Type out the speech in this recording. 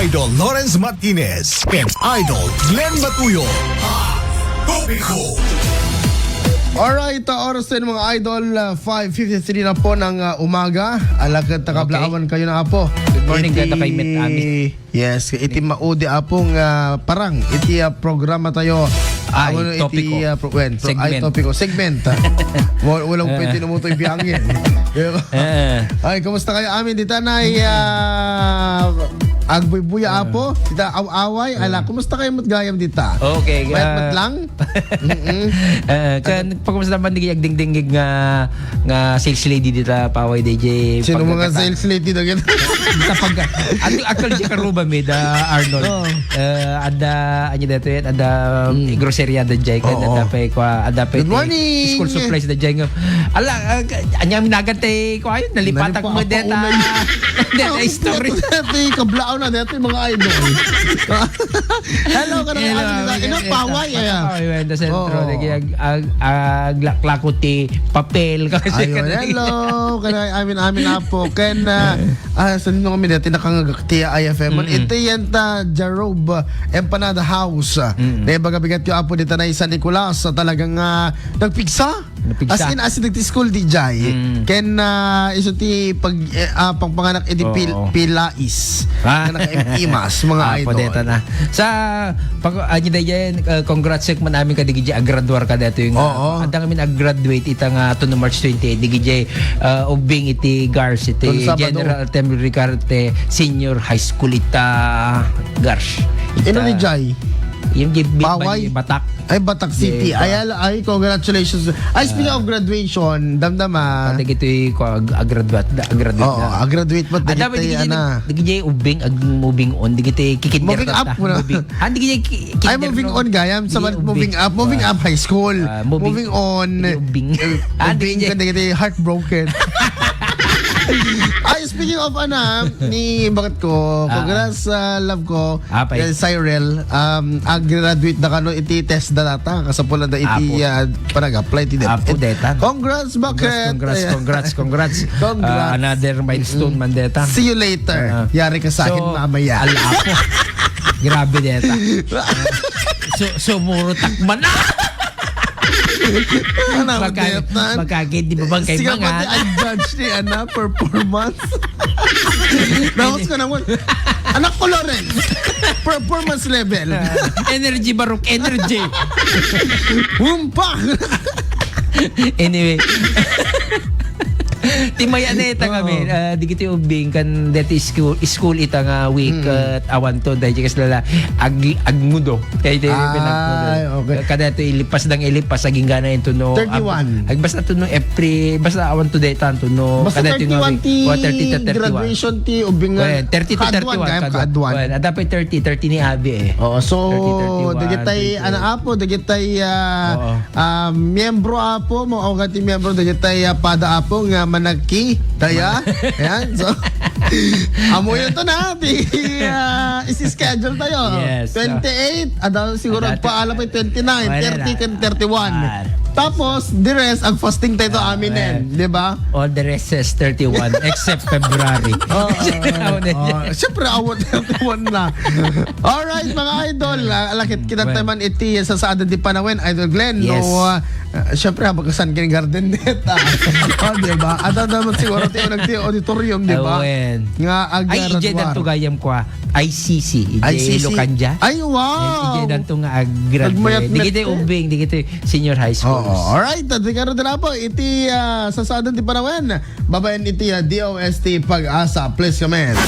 Idol Lawrence Martinez and Idol Glenn Matuyo. Topiko. Alright, oras din mga idol, 5:53 na po ng umaga. Alagad takablaawan kayo na po. Good morning, ganda kay Met Ami. Yes, iti maudi apong parang iti programa tayo. Topiko. Segment. Topiko. Segment. Walang pwede na mo ito ibiyangin. Ay, kumusta kayo amin? Dita na agbuy-buya apo. Dita awaway. Ala, kumusta kayo matgayam dita? Okay. Mat lang? Pagkamusta naman di ding nga sales lady dita Paway DJ. Sino mga sales lady na gano'n? Actually si Karuba med Arnold. Ada anya dito yun, ada grocery ada jay kan ada pa Good morning. School supplies da jay. Ala anya minagante ko ayun nalipatak mo deta. Deta story. Deta kablao na deta mga idol. Hello kanang ina Paway aya. Paway da sentro aglaklakuti papel kasi hello kanang amin apo ken sa nino kami deta nakangagti IFM ito yan ta Jarob Empanada House. Baga bigat yung apo dito na San Nicolas talagang nagpigsa. As in nagti-school di jay. Ken iso ti pangpanganak edi Pilais. Na naka-imas mga idol. Deta na. Sa pag anyo dayan congrats man amin ka digi graduar ka dito yung andang amin ag-graduate itang to March 28 digi ubing iti Gars iti General Assembly Ricarte Senior High School ita Gars. Ino ni jay? Yung Paway Batak. Ay, Batak City. Ay, congratulations. Ay, speaking of graduation, damdama. Pati ito'y graduate graduate mo. Digi moving on. Digi kikinder. Moving up mo na. Ay, moving on, gayam. Moving up high school. Moving on. Moving ka, digi heartbroken. Ay, speaking of ni bakit ko, congrats love ko, Cyril, graduate na kano iti test na data, kasapulan na iti panag-apply ti deta. Congrats, bakit? Congrats. Another milestone man deta. See you later. Yari ka sa akin mamaya. Alapo. Grabe deta. Sumuro takman na. Magkagit, di ba bang kay mga? Sige pati judge ni performance. Nakos ka naman. Anak ko Loren. Performance level. Energy barok, energy. Humpak. Anyway. Timaya na ita kami. Di kita ubing kan dati school ita nga week awan to dahil kasi lala agmudo. Kaya ito okay. Kada ito ilipas aging gana ito no. 31. Basta ito no April. Basta awan to dahil tanto no. Basta 31 ti graduation ti ubing 30 to 31. Kadwan. Dapat 30 ni Abi eh. So dagitay apo dagitay miyembro apo mo o gati miyembro dagitay pada apo nga managki daya ayan so amo yun to na isi-schedule tayo yes, 28 adaw siguro paalam pa 29 30 kan 31 tapos the rest ang fasting tayo amin di ba all the rest is 31 except February syempre awat 31 na alright mga idol alakit kita naman iti sa saada di panawin Idol Glenn yes. No syempre habagasan kin garden net di ba ada naman siguro tayo nagti-auditorium di ba nga ay ije danto gayam ko ICC Lokanja ay wow ije danto nga graduate digite ubing digite senior high school alright dikaro na po iti sa saada di panawin babayan iti DOST Pag-asa please comment